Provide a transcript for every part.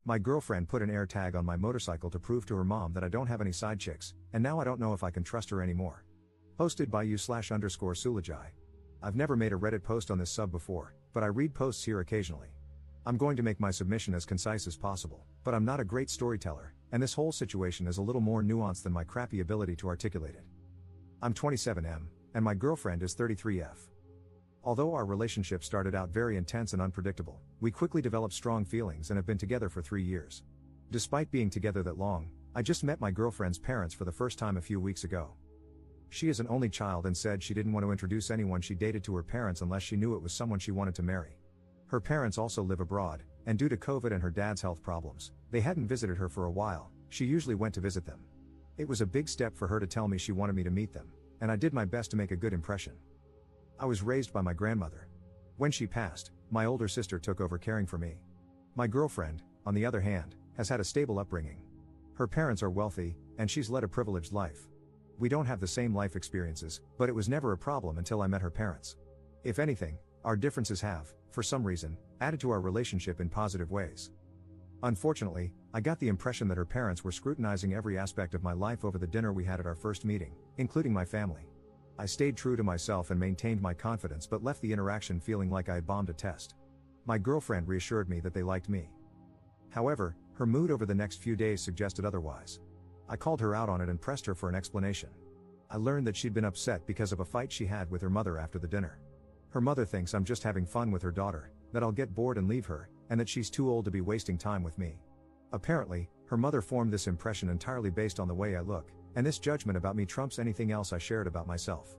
My girlfriend put an AirTag on my motorcycle to prove to her mom that I don't have any side chicks, and now I don't know if I can trust her anymore. Posted by /_Sulajai. I've never made a Reddit post on this sub before, but I read posts here occasionally. I'm going to make my submission as concise as possible, but I'm not a great storyteller, and this whole situation is a little more nuanced than my crappy ability to articulate it. I'm 27M, and my girlfriend is 33F. Although our relationship started out very intense and unpredictable, we quickly developed strong feelings and have been together for 3 years. Despite being together that long, I just met my girlfriend's parents for the first time a few weeks ago. She is an only child and said she didn't want to introduce anyone she dated to her parents unless she knew it was someone she wanted to marry. Her parents also live abroad, and due to COVID and her dad's health problems, they hadn't visited her for a while. She usually went to visit them. It was a big step for her to tell me she wanted me to meet them, and I did my best to make a good impression. I was raised by my grandmother. When she passed, my older sister took over caring for me. My girlfriend, on the other hand, has had a stable upbringing. Her parents are wealthy, and she's led a privileged life. We don't have the same life experiences, but it was never a problem until I met her parents. If anything, our differences have, for some reason, added to our relationship in positive ways. Unfortunately, I got the impression that her parents were scrutinizing every aspect of my life over the dinner we had at our first meeting, including my family. I stayed true to myself and maintained my confidence but left the interaction feeling like I had bombed a test. My girlfriend reassured me that they liked me. However, her mood over the next few days suggested otherwise. I called her out on it and pressed her for an explanation. I learned that she'd been upset because of a fight she had with her mother after the dinner. Her mother thinks I'm just having fun with her daughter, that I'll get bored and leave her, and that she's too old to be wasting time with me. Apparently, her mother formed this impression entirely based on the way I look, and this judgment about me trumps anything else I shared about myself.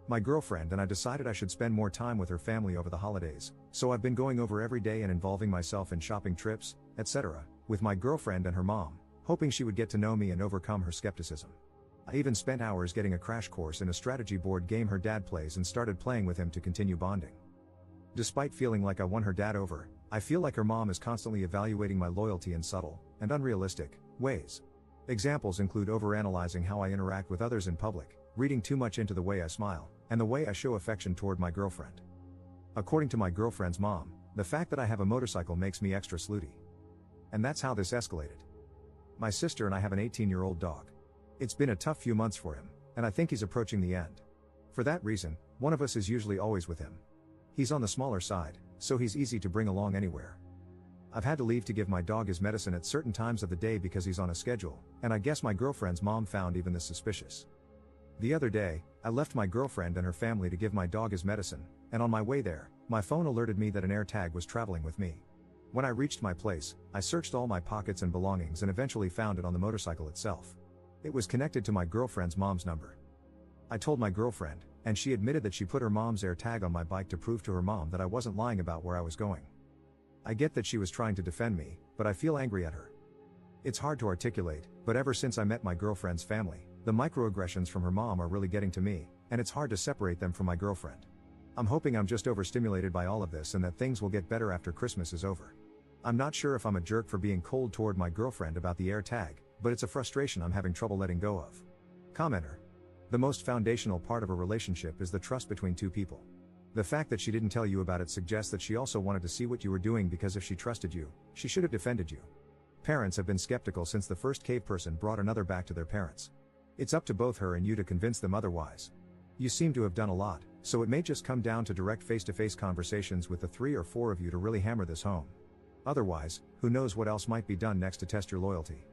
My girlfriend and I decided I should spend more time with her family over the holidays, so I've been going over every day and involving myself in shopping trips, etc., with my girlfriend and her mom, hoping she would get to know me and overcome her skepticism. I even spent hours getting a crash course in a strategy board game her dad plays and started playing with him to continue bonding. Despite feeling like I won her dad over, I feel like her mom is constantly evaluating my loyalty in subtle, and unrealistic, ways. Examples include overanalyzing how I interact with others in public, reading too much into the way I smile, and the way I show affection toward my girlfriend. According to my girlfriend's mom, the fact that I have a motorcycle makes me extra slutty. And that's how this escalated. My sister and I have an 18-year-old dog. It's been a tough few months for him, and I think he's approaching the end. For that reason, one of us is usually always with him. He's on the smaller side, so he's easy to bring along anywhere. I've had to leave to give my dog his medicine at certain times of the day because he's on a schedule, and I guess my girlfriend's mom found even this suspicious. The other day, I left my girlfriend and her family to give my dog his medicine, and on my way there, my phone alerted me that an AirTag was traveling with me. When I reached my place, I searched all my pockets and belongings and eventually found it on the motorcycle itself. It was connected to my girlfriend's mom's number. I told my girlfriend, and she admitted that she put her mom's AirTag on my bike to prove to her mom that I wasn't lying about where I was going. I get that she was trying to defend me, but I feel angry at her. It's hard to articulate, but ever since I met my girlfriend's family, the microaggressions from her mom are really getting to me, and it's hard to separate them from my girlfriend. I'm hoping I'm just overstimulated by all of this and that things will get better after Christmas is over. I'm not sure if I'm a jerk for being cold toward my girlfriend about the AirTag, but it's a frustration I'm having trouble letting go of. Commenter. The most foundational part of a relationship is the trust between two people. The fact that she didn't tell you about it suggests that she also wanted to see what you were doing because if she trusted you, she should have defended you. Parents have been skeptical since the first cave person brought another back to their parents. It's up to both her and you to convince them otherwise. You seem to have done a lot, so it may just come down to direct face-to-face conversations with the 3 or 4 of you to really hammer this home. Otherwise, who knows what else might be done next to test your loyalty.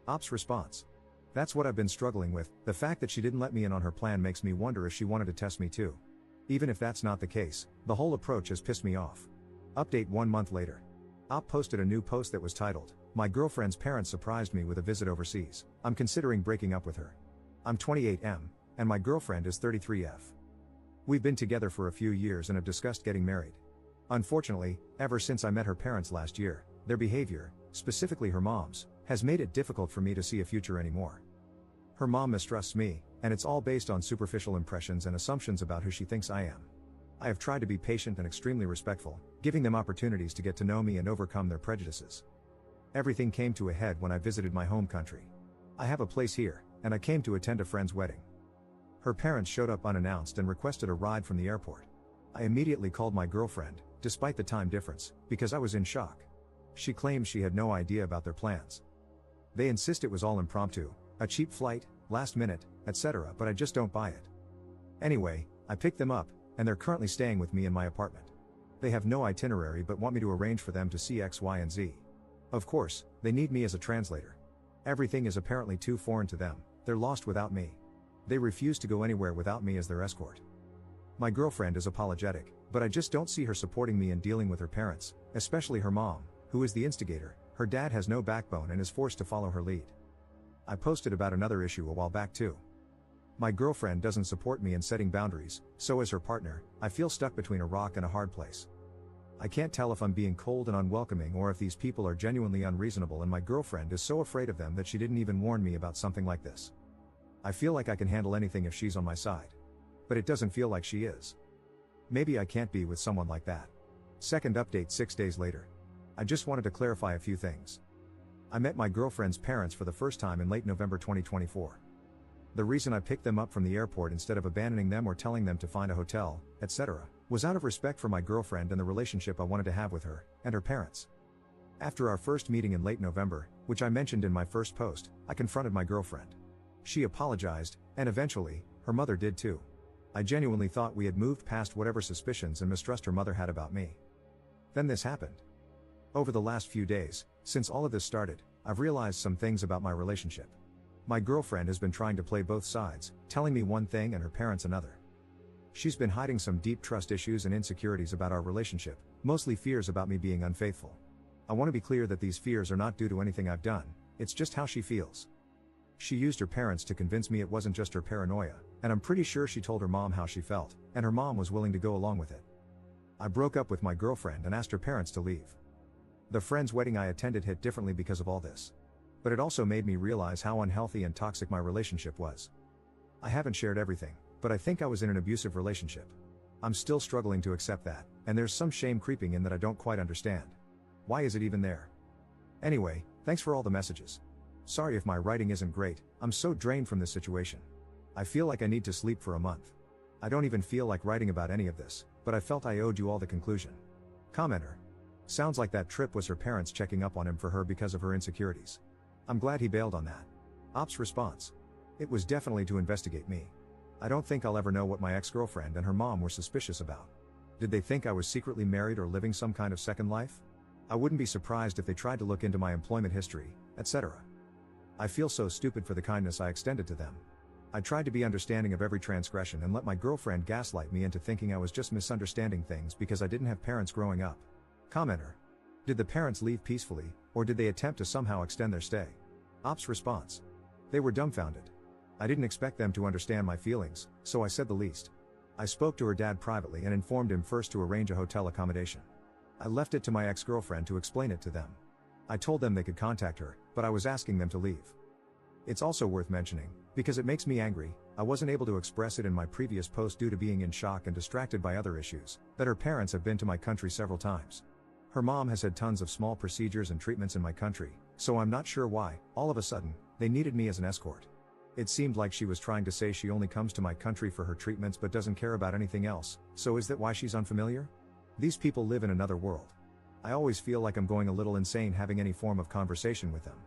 Ops response. That's what I've been struggling with. The fact that she didn't let me in on her plan makes me wonder if she wanted to test me too. Even if that's not the case, the whole approach has pissed me off. Update 1 month later. Op posted a new post that was titled, "My girlfriend's parents surprised me with a visit overseas. I'm considering breaking up with her. I'm 28M, and my girlfriend is 33F. We've been together for a few years and have discussed getting married. Unfortunately, ever since I met her parents last year, their behavior, specifically her mom's, has made it difficult for me to see a future anymore. Her mom mistrusts me, and it's all based on superficial impressions and assumptions about who she thinks I am. I have tried to be patient and extremely respectful, giving them opportunities to get to know me and overcome their prejudices. Everything came to a head when I visited my home country. I have a place here, and I came to attend a friend's wedding. Her parents showed up unannounced and requested a ride from the airport. I immediately called my girlfriend, despite the time difference, because I was in shock. She claims she had no idea about their plans. They insist it was all impromptu, a cheap flight, last minute, etc., but I just don't buy it. Anyway, I picked them up, and they're currently staying with me in my apartment. They have no itinerary but want me to arrange for them to see X, Y, and Z. Of course, they need me as a translator. Everything is apparently too foreign to them, they're lost without me. They refuse to go anywhere without me as their escort. My girlfriend is apologetic, but I just don't see her supporting me in dealing with her parents, especially her mom, who is the instigator. Her dad has no backbone and is forced to follow her lead. I posted about another issue a while back too. My girlfriend doesn't support me in setting boundaries, so as her partner, I feel stuck between a rock and a hard place. I can't tell if I'm being cold and unwelcoming or if these people are genuinely unreasonable, and my girlfriend is so afraid of them that she didn't even warn me about something like this. I feel like I can handle anything if she's on my side. But it doesn't feel like she is. Maybe I can't be with someone like that. Second update 6 days later. I just wanted to clarify a few things. I met my girlfriend's parents for the first time in late November 2024. The reason I picked them up from the airport instead of abandoning them or telling them to find a hotel, etc., was out of respect for my girlfriend and the relationship I wanted to have with her and her parents. After our first meeting in late November, which I mentioned in my first post, I confronted my girlfriend. She apologized, and eventually, her mother did too. I genuinely thought we had moved past whatever suspicions and mistrust her mother had about me. Then this happened. Over the last few days, since all of this started, I've realized some things about my relationship. My girlfriend has been trying to play both sides, telling me one thing and her parents another. She's been hiding some deep trust issues and insecurities about our relationship, mostly fears about me being unfaithful. I want to be clear that these fears are not due to anything I've done, it's just how she feels. She used her parents to convince me it wasn't just her paranoia, and I'm pretty sure she told her mom how she felt, and her mom was willing to go along with it. I broke up with my girlfriend and asked her parents to leave. The friend's wedding I attended hit differently because of all this. But it also made me realize how unhealthy and toxic my relationship was. I haven't shared everything, but I think I was in an abusive relationship. I'm still struggling to accept that, and there's some shame creeping in that I don't quite understand. Why is it even there? Anyway, thanks for all the messages. Sorry if my writing isn't great, I'm so drained from this situation. I feel like I need to sleep for a month. I don't even feel like writing about any of this, but I felt I owed you all the conclusion. Commenter. Sounds like that trip was her parents checking up on him for her because of her insecurities. I'm glad he bailed on that. Ops response. It was definitely to investigate me. I don't think I'll ever know what my ex-girlfriend and her mom were suspicious about. Did they think I was secretly married or living some kind of second life? I wouldn't be surprised if they tried to look into my employment history, etc. I feel so stupid for the kindness I extended to them. I tried to be understanding of every transgression and let my girlfriend gaslight me into thinking I was just misunderstanding things because I didn't have parents growing up. Commenter. Did the parents leave peacefully, or did they attempt to somehow extend their stay? Ops response. They were dumbfounded. I didn't expect them to understand my feelings, so I said the least. I spoke to her dad privately and informed him first to arrange a hotel accommodation. I left it to my ex-girlfriend to explain it to them. I told them they could contact her, but I was asking them to leave. It's also worth mentioning, because it makes me angry, I wasn't able to express it in my previous post due to being in shock and distracted by other issues, that her parents have been to my country several times. Her mom has had tons of small procedures and treatments in my country, so I'm not sure why, all of a sudden, they needed me as an escort. It seemed like she was trying to say she only comes to my country for her treatments but doesn't care about anything else, so is that why she's unfamiliar? These people live in another world. I always feel like I'm going a little insane having any form of conversation with them.